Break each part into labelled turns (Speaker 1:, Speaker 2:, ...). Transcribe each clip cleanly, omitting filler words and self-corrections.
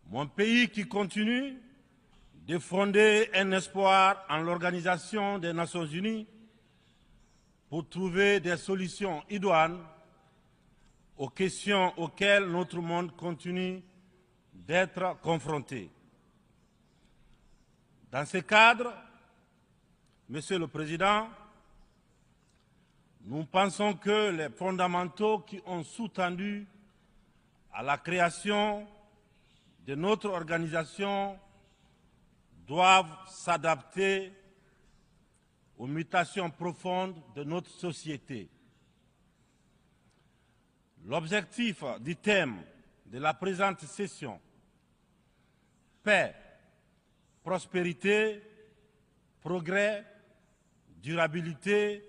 Speaker 1: Mon pays qui continue de fonder un espoir en l'Organisation des Nations Unies pour trouver des solutions idoines aux questions auxquelles notre monde continue d'être confronté. Dans ce cadre, Monsieur le Président, nous pensons que les fondamentaux qui ont sous-tendu à la création de notre organisation doivent s'adapter aux mutations profondes de notre société. L'objectif du thème de la présente session, paix, prospérité, progrès, durabilité,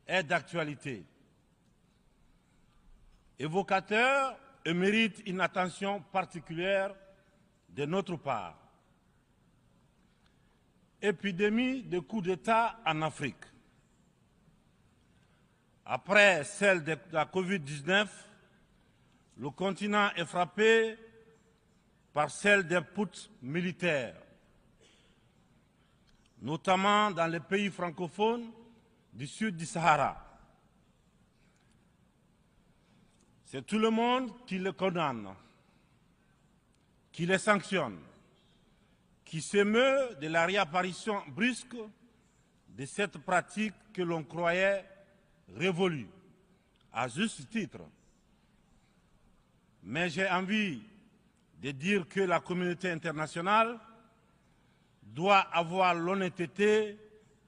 Speaker 1: est d'actualité. Évocateur et mérite une attention particulière de notre part. Épidémie de coups d'État en Afrique. Après celle de la Covid-19, le continent est frappé par celle des putschs militaires, notamment dans les pays francophones du sud du Sahara. C'est tout le monde qui les condamne, qui les sanctionne, qui s'émeut de la réapparition brusque de cette pratique que l'on croyait révolue, à juste titre. Mais j'ai envie de dire que la communauté internationale doit avoir l'honnêteté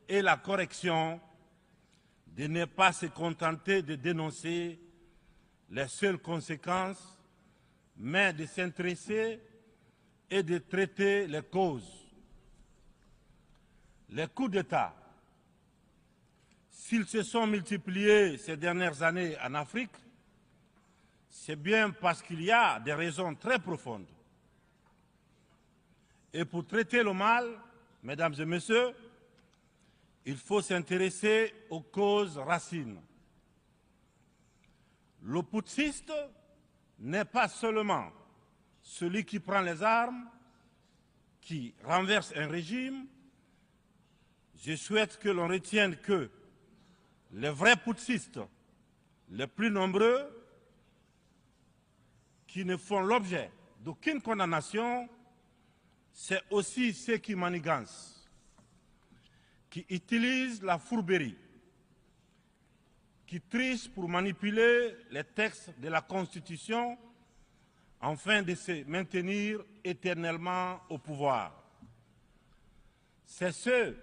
Speaker 1: et la correction de ne pas se contenter de dénoncer les seules conséquences, mais de s'intéresser et de traiter les causes. Les coups d'État, s'ils se sont multipliés ces dernières années en Afrique, c'est bien parce qu'il y a des raisons très profondes. Et pour traiter le mal, mesdames et messieurs, il faut s'intéresser aux causes racines. Le putschiste n'est pas seulement celui qui prend les armes, qui renverse un régime. Je souhaite que l'on retienne que les vrais putschistes, les plus nombreux, qui ne font l'objet d'aucune condamnation, c'est aussi ceux qui manigancent, qui utilisent la fourberie, qui trichent pour manipuler les textes de la Constitution afin de se maintenir éternellement au pouvoir. C'est ceux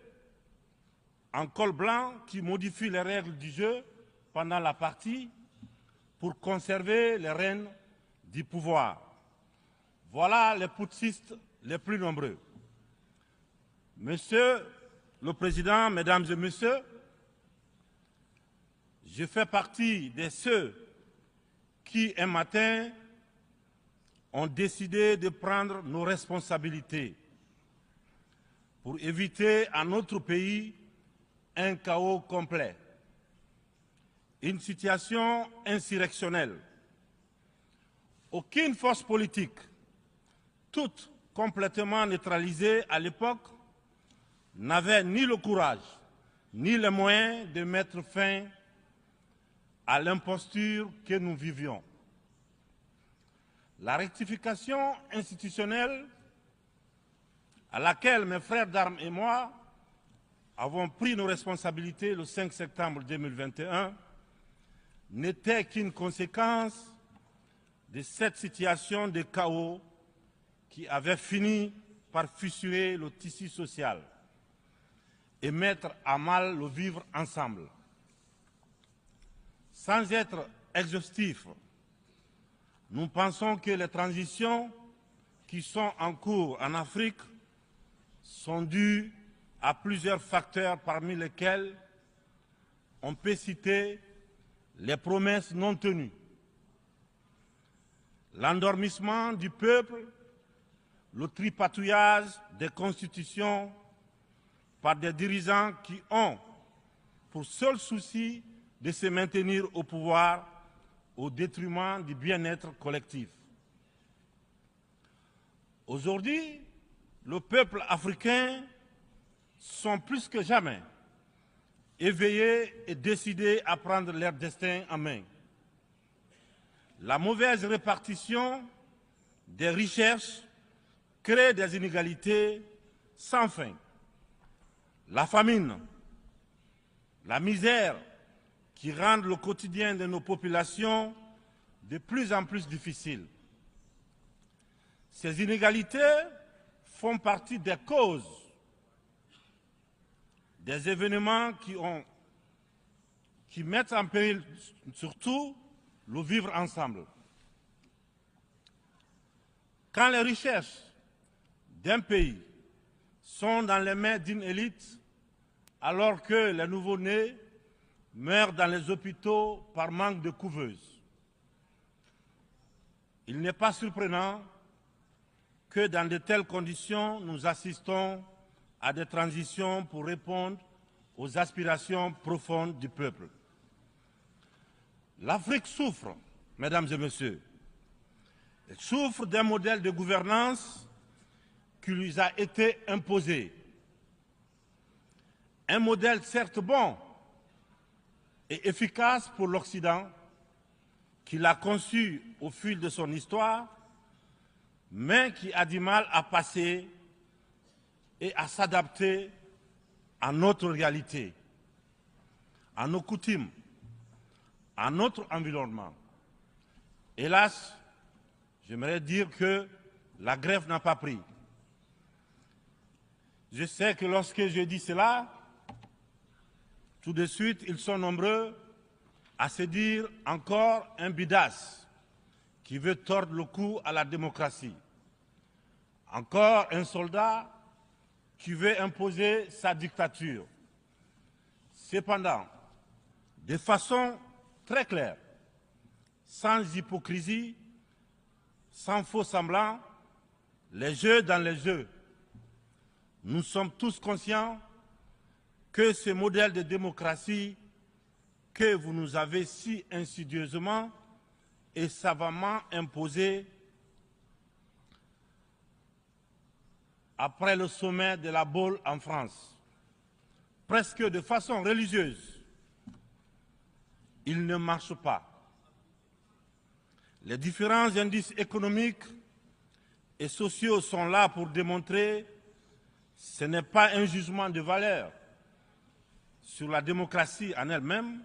Speaker 1: en col blanc qui modifient les règles du jeu pendant la partie pour conserver les rênes du pouvoir. Voilà les putschistes les plus nombreux. Monsieur le Président, Mesdames et Messieurs, je fais partie de ceux qui, un matin, ont décidé de prendre nos responsabilités pour éviter à notre pays un chaos complet, une situation insurrectionnelle. Aucune force politique, toute complètement neutralisée à l'époque, n'avait ni le courage ni les moyens de mettre fin à l'imposture que nous vivions. La rectification institutionnelle à laquelle mes frères d'armes et moi avons pris nos responsabilités le 5 septembre 2021 n'était qu'une conséquence de cette situation de chaos qui avait fini par fissurer le tissu social et mettre à mal le vivre ensemble. Sans être exhaustif, nous pensons que les transitions qui sont en cours en Afrique sont dues à plusieurs facteurs parmi lesquels on peut citer les promesses non tenues, l'endormissement du peuple, le tripatouillage des constitutions par des dirigeants qui ont pour seul souci de se maintenir au pouvoir au détriment du bien-être collectif. Aujourd'hui, le peuple africain sont plus que jamais éveillés et décidés à prendre leur destin en main. La mauvaise répartition des richesses crée des inégalités sans fin. La famine, la misère qui rendent le quotidien de nos populations de plus en plus difficile. Ces inégalités font partie des causes des événements qui mettent en péril surtout le vivre ensemble. Quand les richesses d'un pays sont dans les mains d'une élite, alors que les nouveau-nés meurent dans les hôpitaux par manque de couveuses, il n'est pas surprenant que dans de telles conditions, nous assistons à des transitions pour répondre aux aspirations profondes du peuple. L'Afrique souffre, mesdames et messieurs. Elle souffre d'un modèle de gouvernance qui lui a été imposé. Un modèle certes bon et efficace pour l'Occident, qu'il a conçu au fil de son histoire, mais qui a du mal à passer et à s'adapter à notre réalité, à nos coutumes, à notre environnement. Hélas, j'aimerais dire que la grève n'a pas pris. Je sais que lorsque je dis cela, tout de suite, ils sont nombreux à se dire encore un bidas qui veut tordre le cou à la démocratie. Encore un soldat qui veut imposer sa dictature. Cependant, de façon très claire, sans hypocrisie, sans faux semblant, les jeux dans les jeux. Nous sommes tous conscients que ce modèle de démocratie que vous nous avez si insidieusement et savamment imposé après le sommet de la Baule en France, presque de façon religieuse, il ne marche pas. Les différents indices économiques et sociaux sont là pour démontrer que ce n'est pas un jugement de valeur sur la démocratie en elle-même.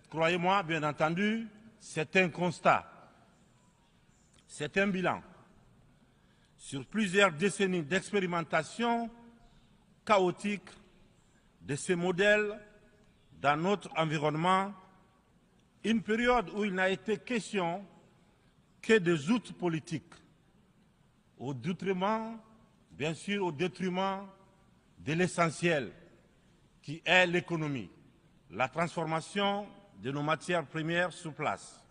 Speaker 1: Croyez-moi, bien entendu, c'est un constat, c'est un bilan. Sur plusieurs décennies d'expérimentation chaotique de ces modèles dans notre environnement, une période où il n'a été question que des outils politiques, au détriment, bien sûr, au détriment de l'essentiel, qui est l'économie, la transformation de nos matières premières sur place.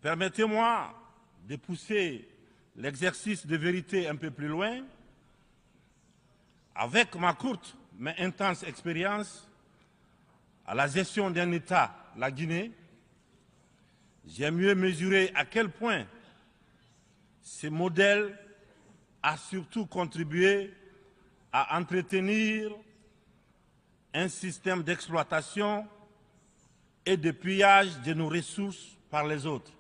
Speaker 1: Permettez-moi de pousser l'exercice de vérité un peu plus loin. Avec ma courte mais intense expérience à la gestion d'un État, la Guinée, j'ai mieux mesuré à quel point ce modèle a surtout contribué à entretenir un système d'exploitation et de pillage de nos ressources par les autres,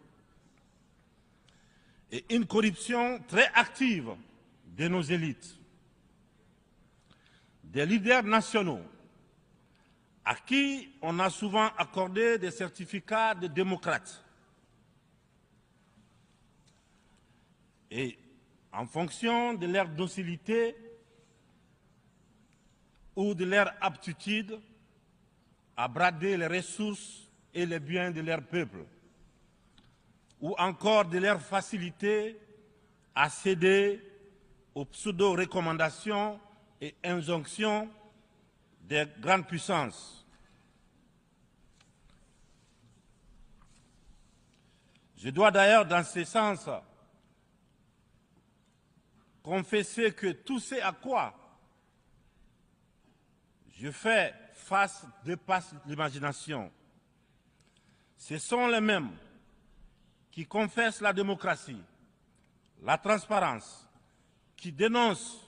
Speaker 1: et une corruption très active de nos élites, des leaders nationaux à qui on a souvent accordé des certificats de démocrates. Et en fonction de leur docilité ou de leur aptitude à brader les ressources et les biens de leur peuple, ou encore de leur facilité à céder aux pseudo-recommandations et injonctions des grandes puissances. Je dois d'ailleurs, dans ce sens, confesser que tout ce à quoi je fais face dépasse l'imagination. Ce sont les mêmes qui confesse la démocratie, la transparence, qui dénonce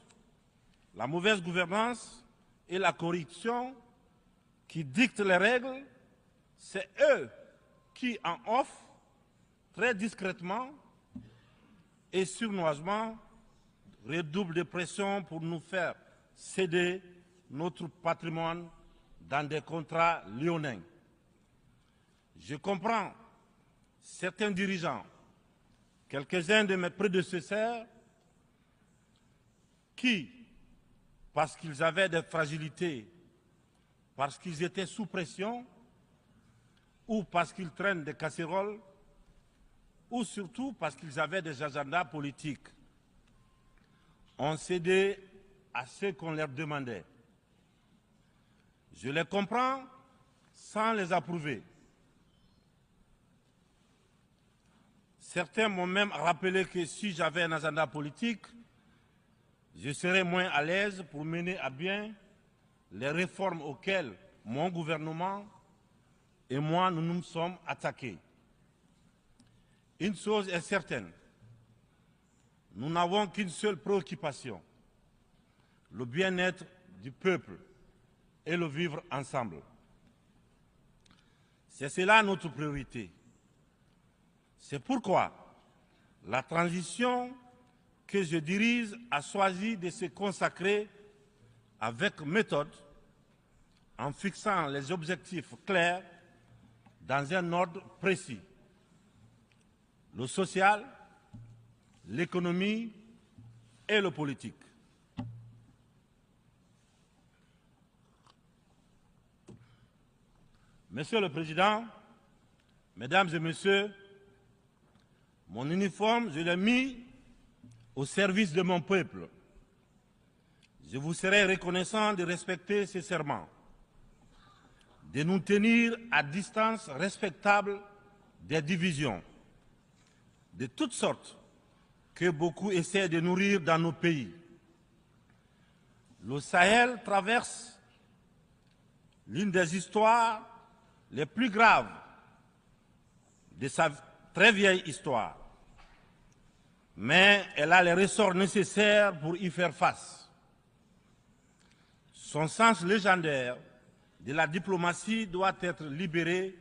Speaker 1: la mauvaise gouvernance et la corruption, qui dictent les règles, c'est eux qui en offrent très discrètement et sournoisement redoublent de pression pour nous faire céder notre patrimoine dans des contrats léonins. Je comprends certains dirigeants, quelques-uns de mes prédécesseurs, qui, parce qu'ils avaient des fragilités, parce qu'ils étaient sous pression, ou parce qu'ils traînent des casseroles, ou surtout parce qu'ils avaient des agendas politiques, ont cédé à ce qu'on leur demandait. Je les comprends sans les approuver. Certains m'ont même rappelé que si j'avais un agenda politique, je serais moins à l'aise pour mener à bien les réformes auxquelles mon gouvernement et moi nous nous sommes attaqués. Une chose est certaine, nous n'avons qu'une seule préoccupation, le bien-être du peuple et le vivre ensemble. C'est cela notre priorité. C'est pourquoi la transition que je dirige a choisi de se consacrer avec méthode en fixant les objectifs clairs dans un ordre précis. Le social, l'économie et le politique. Monsieur le Président, Mesdames et Messieurs, mon uniforme, je l'ai mis au service de mon peuple. Je vous serai reconnaissant de respecter ces serments, de nous tenir à distance respectable des divisions, de toutes sortes que beaucoup essaient de nourrir dans nos pays. Le Sahel traverse l'une des histoires les plus graves de sa très vieille histoire, mais elle a les ressorts nécessaires pour y faire face. Son sens légendaire de la diplomatie doit être libéré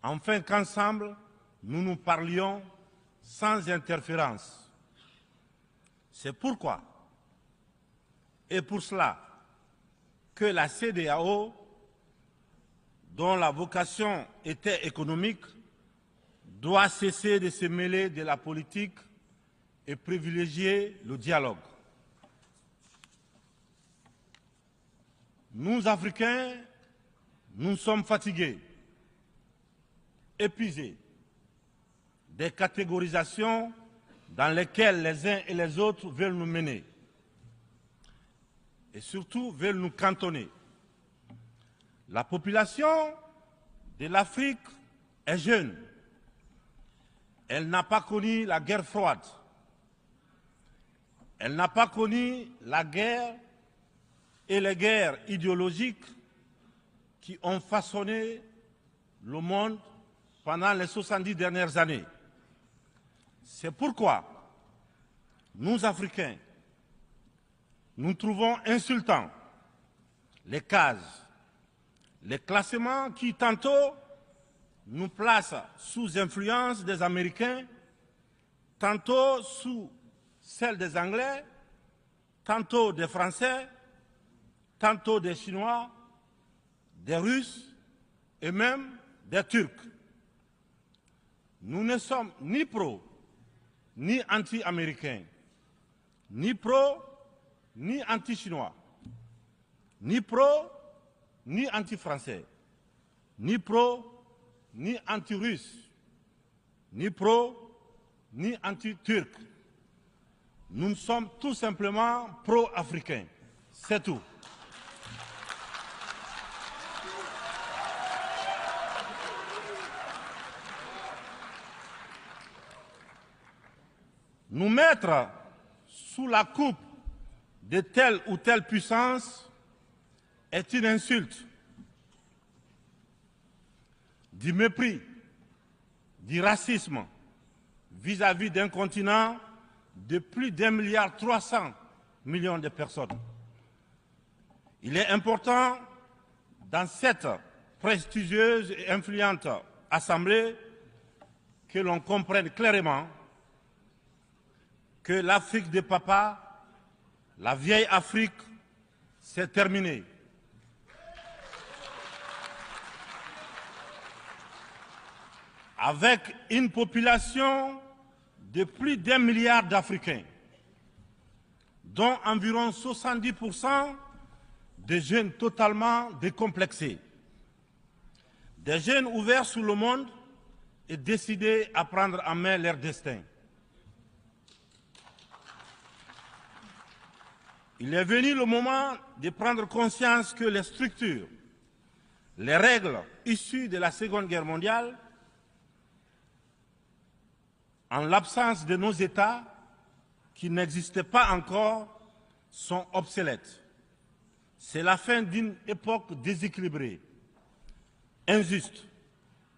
Speaker 1: afin qu'ensemble, nous nous parlions sans interférence. C'est pourquoi, et pour cela, que la CEDEAO, dont la vocation était économique, doit cesser de se mêler de la politique et privilégier le dialogue. Nous, Africains, nous sommes fatigués, épuisés des catégorisations dans lesquelles les uns et les autres veulent nous mener et surtout veulent nous cantonner. La population de l'Afrique est jeune. Elle n'a pas connu la guerre froide. Elle n'a pas connu la guerre et les guerres idéologiques qui ont façonné le monde pendant les 70 dernières années. C'est pourquoi nous, Africains, nous trouvons insultants les cases, les classements qui tantôt nous placent sous influence des Américains, tantôt sous celle des Anglais, tantôt des Français, tantôt des Chinois, des Russes et même des Turcs. Nous ne sommes ni pro, ni anti-américains, ni pro, ni anti-chinois, ni pro, ni anti-français, ni pro, ni anti-russe, ni pro, ni anti-turc. Nous sommes tout simplement pro-africains. C'est tout. Nous mettre sous la coupe de telle ou telle puissance est une insulte, du mépris, du racisme vis-à-vis d'un continent de plus d'1,3 milliard de personnes. Il est important, dans cette prestigieuse et influente Assemblée, que l'on comprenne clairement que l'Afrique des papas, la vieille Afrique, s'est terminée. Avec une population de plus d'1 milliard d'Africains, dont environ 70% de jeunes totalement décomplexés, des jeunes ouverts sur le monde et décidés à prendre en main leur destin. Il est venu le moment de prendre conscience que les structures, les règles issues de la Seconde Guerre mondiale, en l'absence de nos États, qui n'existaient pas encore, sont obsolètes. C'est la fin d'une époque déséquilibrée, injuste,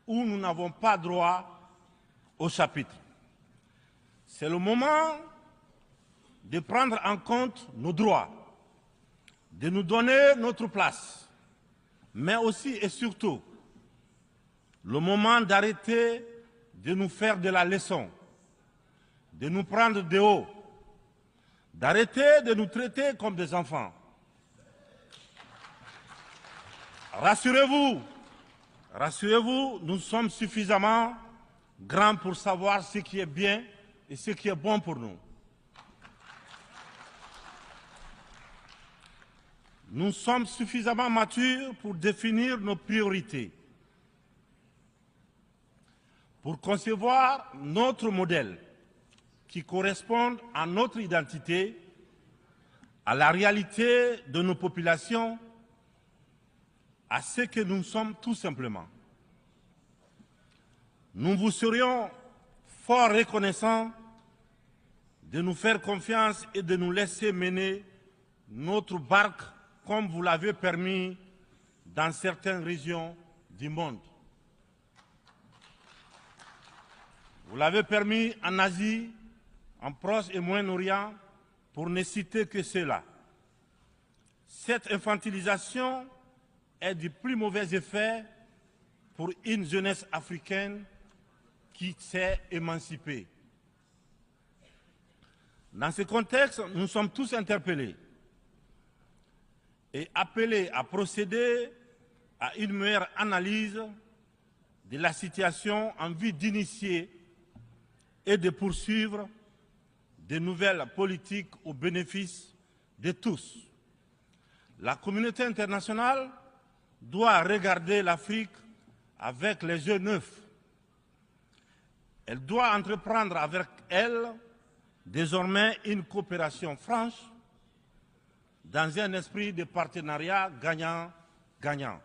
Speaker 1: où nous n'avons pas droit au chapitre. C'est le moment de prendre en compte nos droits, de nous donner notre place, mais aussi et surtout le moment d'arrêter de nous faire de la leçon, de nous prendre de haut, d'arrêter de nous traiter comme des enfants. Rassurez-vous, nous sommes suffisamment grands pour savoir ce qui est bien et ce qui est bon pour nous. Nous sommes suffisamment matures pour définir nos priorités, pour concevoir notre modèle qui corresponde à notre identité, à la réalité de nos populations, à ce que nous sommes tout simplement. Nous vous serions fort reconnaissants de nous faire confiance et de nous laisser mener notre barque comme vous l'avez permis dans certaines régions du monde. Vous l'avez permis en Asie, en Proche et Moyen-Orient, pour ne citer que cela. Cette infantilisation est du plus mauvais effet pour une jeunesse africaine qui s'est émancipée. Dans ce contexte, nous sommes tous interpellés et appelés à procéder à une meilleure analyse de la situation en vue d'initier et de poursuivre de nouvelles politiques au bénéfice de tous. La communauté internationale doit regarder l'Afrique avec les yeux neufs. Elle doit entreprendre avec elle désormais une coopération franche dans un esprit de partenariat gagnant-gagnant.